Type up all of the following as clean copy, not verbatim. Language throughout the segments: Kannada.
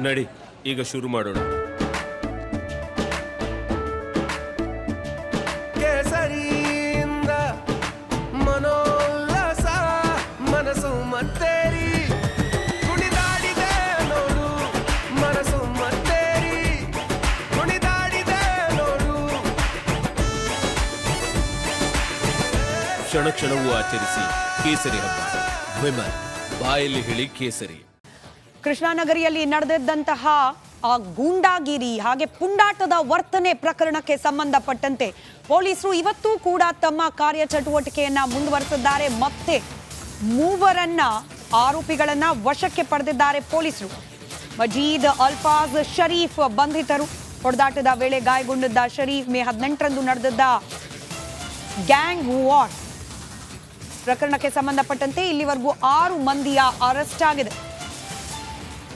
ನಡಿ ಈಗ ಶುರು ಮಾಡೋಣ. ಕೇಸರಿಯಿಂದ ಮನೋಲ್ಲಾಸ ಮನಸ್ಸು ಮತ್ತೇರಿ ಕುಣಿದಾಡಿದೆ ನೋಡು, ಮನಸ್ಸು ಮತ್ತೇರಿ ಕುಣಿದಾಡಿದೆ ನೋಡು. ಕ್ಷಣ ಕ್ಷಣವೂ ಆಚರಿಸಿ ಕೇಸರಿ ಹಬ್ಬ. ವಿಮಲ್ ಬಾಯಲ್ಲಿ ಹೇಳಿ ಕೇಸರಿ. ಕೃಷ್ಣಾನಗರಿಯಲ್ಲಿ ನಡೆದಿದ್ದಂತಹ ಆ ಗೂಂಡಾಗಿರಿ ಹಾಗೆ ಪುಂಡಾಟದ ವರ್ತನೆ ಪ್ರಕರಣಕ್ಕೆ ಸಂಬಂಧಪಟ್ಟಂತೆ ಪೊಲೀಸರು ಇವತ್ತೂ ಕೂಡ ತಮ್ಮ ಕಾರ್ಯಚಟುವಟಿಕೆಯನ್ನ ಮುಂದುವರೆಸಿದ್ದಾರೆ. ಮತ್ತೆ ಮೂವರನ್ನ ಆರೋಪಿಗಳನ್ನ ವಶಕ್ಕೆ ಪಡೆದಿದ್ದಾರೆ ಪೊಲೀಸರು. ಮಜೀದ್, ಅಲ್ಫಾಜ್, ಶರೀಫ್ ಬಂಧಿತರು. ಹೊಡೆದಾಟದ ವೇಳೆ ಗಾಯಗೊಂಡಿದ್ದ ಶರೀಫ್ ಮೇ 18ರಂದು ನಡೆದಿದ್ದ ಗ್ಯಾಂಗ್ ವಾರ್ ಪ್ರಕರಣಕ್ಕೆ ಸಂಬಂಧಪಟ್ಟಂತೆ ಇಲ್ಲಿವರೆಗೂ 6 ಮಂದಿಯ ಅರೆಸ್ಟ್ ಆಗಿದೆ.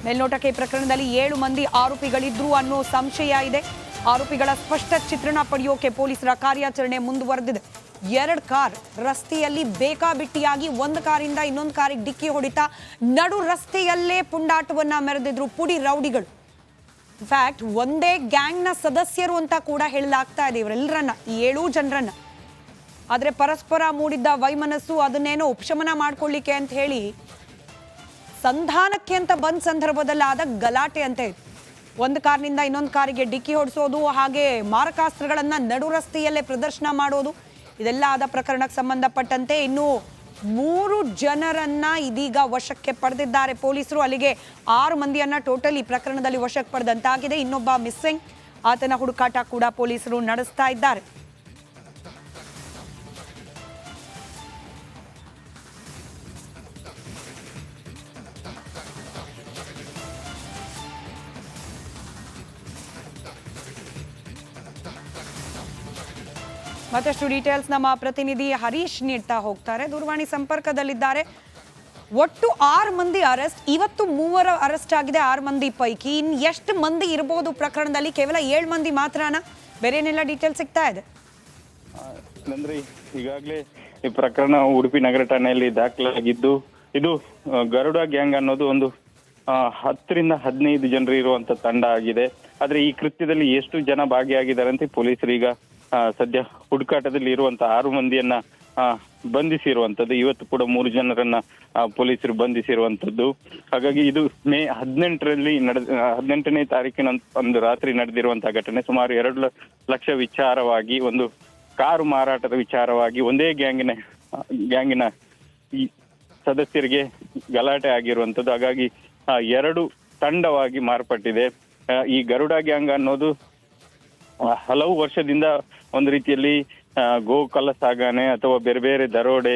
ಮೇಲ್ನೋಟಕ್ಕೆ ಈ ಪ್ರಕರಣದಲ್ಲಿ 7 ಮಂದಿ ಆರೋಪಿಗಳಿದ್ರು ಅನ್ನೋ ಸಂಶಯ ಇದೆ. ಆರೋಪಿಗಳ ಸ್ಪಷ್ಟ ಚಿತ್ರಣ ಪಡೆಯೋಕೆ ಪೊಲೀಸರ ಕಾರ್ಯಾಚರಣೆ ಮುಂದುವರೆದಿದೆ. 2 ಕಾರ್ ರಸ್ತೆಯಲ್ಲಿ ಬೇಕಾಬಿಟ್ಟಿಯಾಗಿ ಒಂದು ಕಾರಿಂದ ಇನ್ನೊಂದು ಕಾರಿಗೆ ಡಿಕ್ಕಿ ಹೊಡಿತಾ ನಡು ರಸ್ತೆಯಲ್ಲೇ ಪುಂಡಾಟವನ್ನ ಮೆರೆದಿದ್ರು ಪುಡಿ ರೌಡಿಗಳು. ಇನ್ಫ್ಯಾಕ್ಟ್ ಒಂದೇ ಗ್ಯಾಂಗ್ನ ಸದಸ್ಯರು ಅಂತ ಕೂಡ ಹೇಳಲಾಗ್ತಾ ಇದೆ ಇವರೆಲ್ಲರನ್ನ, ಈ 7 ಜನರನ್ನ. ಆದರೆ ಪರಸ್ಪರ ಮೂಡಿದ್ದ ವೈಮನಸ್ಸು ಅದನ್ನೇನೋ ಉಪಶಮನ ಮಾಡ್ಕೊಳ್ಳಿಕ್ಕೆ ಅಂತ ಹೇಳಿ ಸಂಧಾನಕ್ಕೆ ಅಂತ ಬಂದ ಸಂದರ್ಭದಲ್ಲಿ ಆದ ಗಲಾಟೆ ಅಂತ ಇದೆ. ಒಂದು ಕಾರ್ನಿಂದ ಇನ್ನೊಂದು ಕಾರಿಗೆ ಡಿಕ್ಕಿ ಹೊಡಿಸೋದು, ಹಾಗೆ ಮಾರಕಾಸ್ತ್ರಗಳನ್ನ ನಡು ರಸ್ತೆಯಲ್ಲೇ ಪ್ರದರ್ಶನ ಮಾಡೋದು, ಇದೆಲ್ಲ ಆದ ಪ್ರಕರಣಕ್ಕೆ ಸಂಬಂಧಪಟ್ಟಂತೆ ಇನ್ನು 3 ಜನರನ್ನ ಇದೀಗ ವಶಕ್ಕೆ ಪಡೆದಿದ್ದಾರೆ ಪೊಲೀಸರು. ಅಲ್ಲಿಗೆ 6 ಮಂದಿಯನ್ನ ಟೋಟಲ್ ಈ ಪ್ರಕರಣದಲ್ಲಿ ವಶಕ್ಕೆ ಪಡೆದಂತಾಗಿದೆ. ಇನ್ನೊಬ್ಬ ಮಿಸ್ಸಿಂಗ್, ಆತನ ಹುಡುಕಾಟ ಕೂಡ ಪೊಲೀಸರು ನಡೆಸ್ತಾ ಇದ್ದಾರೆ. ಮತ್ತಷ್ಟು ಡೀಟೇಲ್ಸ್ ನಮ್ಮ ಪ್ರತಿನಿಧಿ ಹರೀಶ್ ನೀಡ್ತಾ ಹೋಗ್ತಾರೆ. ದೂರವಾಣಿ ಸಂಪರ್ಕದಲ್ಲಿದ್ದಾರೆ. ಒಟ್ಟು 6 ಮಂದಿ ಅರೆಸ್ಟ್, ಇವತ್ತು 3 ಅರೆಸ್ಟ್ ಆಗಿದೆ 6 ಮಂದಿ ಪೈಕಿ. ಇನ್ನು ಎಷ್ಟು ಮಂದಿ ಇರಬಹುದು ಪ್ರಕರಣದಲ್ಲಿ? ಕೇವಲ 7 ಮಂದಿ ಮಾತ್ರನಾ? ಬೇರೆ ಏನೆಲ್ಲ ಡೀಟೇಲ್ಸ್ ಸಿಗ್ತಾ ಇದೆ? ಅಂದ್ರೆ ಈಗಾಗಲೇ ಈ ಪ್ರಕರಣ ಉಡುಪಿ ನಗರ ಠಾಣೆಯಲ್ಲಿ ದಾಖಲಾಗಿದ್ದು, ಇದು ಗರುಡ ಗ್ಯಾಂಗ್ ಅನ್ನೋದು ಒಂದು 10 ರಿಂದ 15 ಜನರು ಇರುವಂತ ತಂಡ ಆಗಿದೆ. ಆದ್ರೆ ಈ ಕೃತ್ಯದಲ್ಲಿ ಎಷ್ಟು ಜನ ಭಾಗಿಯಾಗಿದ್ದಾರೆ ಅಂತ ಪೊಲೀಸರು ಈಗ ಸದ್ಯ ಹುಡುಕಾಟದಲ್ಲಿ ಇರುವಂತಹ 6 ಮಂದಿಯನ್ನ ಬಂಧಿಸಿರುವಂತದ್ದು. ಇವತ್ತು ಕೂಡ 3 ಜನರನ್ನ ಪೊಲೀಸರು ಬಂಧಿಸಿರುವಂತದ್ದು. ಹಾಗಾಗಿ ಇದು ಮೇ 18ನೇ ತಾರೀಕಿನ ಒಂದು ರಾತ್ರಿ ನಡೆದಿರುವಂತಹ ಘಟನೆ. ಸುಮಾರು 2 ಲಕ್ಷ ವಿಚಾರವಾಗಿ, ಒಂದು ಕಾರು ಮಾರಾಟದ ವಿಚಾರವಾಗಿ ಒಂದೇ ಗ್ಯಾಂಗಿನ ಈ ಸದಸ್ಯರಿಗೆ ಗಲಾಟೆ ಆಗಿರುವಂತದ್ದು. ಹಾಗಾಗಿ 2 ತಂಡವಾಗಿ ಮಾರ್ಪಟ್ಟಿದೆ. ಈ ಗರುಡ ಗ್ಯಾಂಗ್ ಅನ್ನೋದು ಹಲವು ವರ್ಷದಿಂದ ಒಂದು ರೀತಿಯಲ್ಲಿ ಗೋ ಕಳ್ಳ ಸಾಗಣೆ ಅಥವಾ ಬೇರೆ ಬೇರೆ ದರೋಡೆ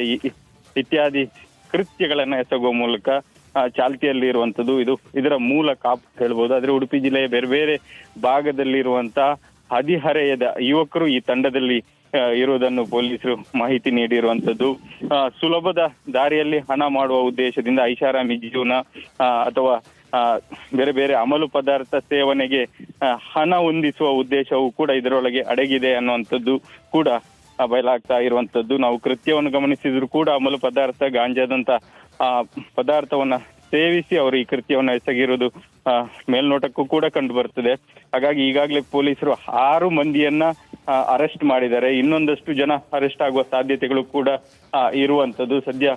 ಇತ್ಯಾದಿ ಕೃತ್ಯಗಳನ್ನ ಎಸಗುವ ಮೂಲಕ ಚಾಲ್ತಿಯಲ್ಲಿ ಇರುವಂತದ್ದು. ಇದರ ಮೂಲ ಕಾಪ್ ಹೇಳ್ಬೋದು. ಆದ್ರೆ ಉಡುಪಿ ಜಿಲ್ಲೆಯ ಬೇರೆ ಬೇರೆ ಭಾಗದಲ್ಲಿರುವಂತ ಹದಿಹರೆಯದ ಯುವಕರು ಈ ತಂಡದಲ್ಲಿ ಇರುವುದನ್ನು ಪೊಲೀಸರು ಮಾಹಿತಿ ನೀಡಿರುವಂತದ್ದು. ಸುಲಭದ ದಾರಿಯಲ್ಲಿ ಹಣ ಮಾಡುವ ಉದ್ದೇಶದಿಂದ ಐಷಾರಾಮಿ ಜೀವನ ಅಥವಾ ಬೇರೆ ಬೇರೆ ಅಮಲು ಪದಾರ್ಥ ಸೇವನೆಗೆ ಹಣ ಹೊಂದಿಸುವ ಉದ್ದೇಶವು ಕೂಡ ಇದರೊಳಗೆ ಅಡಗಿದೆ ಅನ್ನುವಂಥದ್ದು ಕೂಡ ಬಯಲಾಗ್ತಾ ಇರುವಂತದ್ದು. ನಾವು ಕೃತ್ಯವನ್ನು ಗಮನಿಸಿದ್ರು ಕೂಡ ಅಮಲು ಪದಾರ್ಥ, ಗಾಂಜಾದಂತ ಪದಾರ್ಥವನ್ನ ಸೇವಿಸಿ ಅವರು ಈ ಕೃತ್ಯವನ್ನು ಎಸಗಿರುವುದು ಮೇಲ್ನೋಟಕ್ಕೂ ಕೂಡ ಕಂಡು ಬರ್ತದೆ. ಹಾಗಾಗಿ ಈಗಾಗಲೇ ಪೊಲೀಸರು 6 ಮಂದಿಯನ್ನ ಅರೆಸ್ಟ್ ಮಾಡಿದ್ದಾರೆ. ಇನ್ನೊಂದಷ್ಟು ಜನ ಅರೆಸ್ಟ್ ಆಗುವ ಸಾಧ್ಯತೆಗಳು ಕೂಡ ಇರುವಂತದ್ದು. ಸದ್ಯ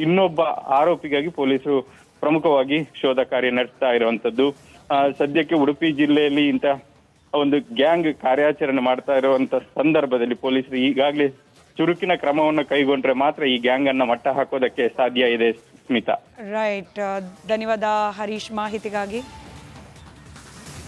ಇನ್ನೊಬ್ಬ ಆರೋಪಿಗಾಗಿ ಪೊಲೀಸರು ಪ್ರಮುಖವಾಗಿ ಶೋಧ ಕಾರ್ಯ ನಡೆಸ್ತಾ ಇರುವಂತದ್ದು. ಸದ್ಯಕ್ಕೆ ಉಡುಪಿ ಜಿಲ್ಲೆಯಲ್ಲಿ ಇಂತ ಒಂದು ಗ್ಯಾಂಗ್ ಕಾರ್ಯಾಚರಣೆ ಮಾಡ್ತಾ ಇರುವಂತ ಸಂದರ್ಭದಲ್ಲಿ ಪೊಲೀಸರು ಈಗಾಗಲೇ ಚುರುಕಿನ ಕ್ರಮವನ್ನು ಕೈಗೊಂಡ್ರೆ ಮಾತ್ರ ಈ ಗ್ಯಾಂಗ್ ಅನ್ನ ಮಟ್ಟ ಹಾಕೋದಕ್ಕೆ ಸಾಧ್ಯ ಇದೆ. ಸ್ಮಿತಾ. ರೈಟ್, ಧನ್ಯವಾದ ಹರೀಶ್ ಮಾಹಿತಿಗಾಗಿ.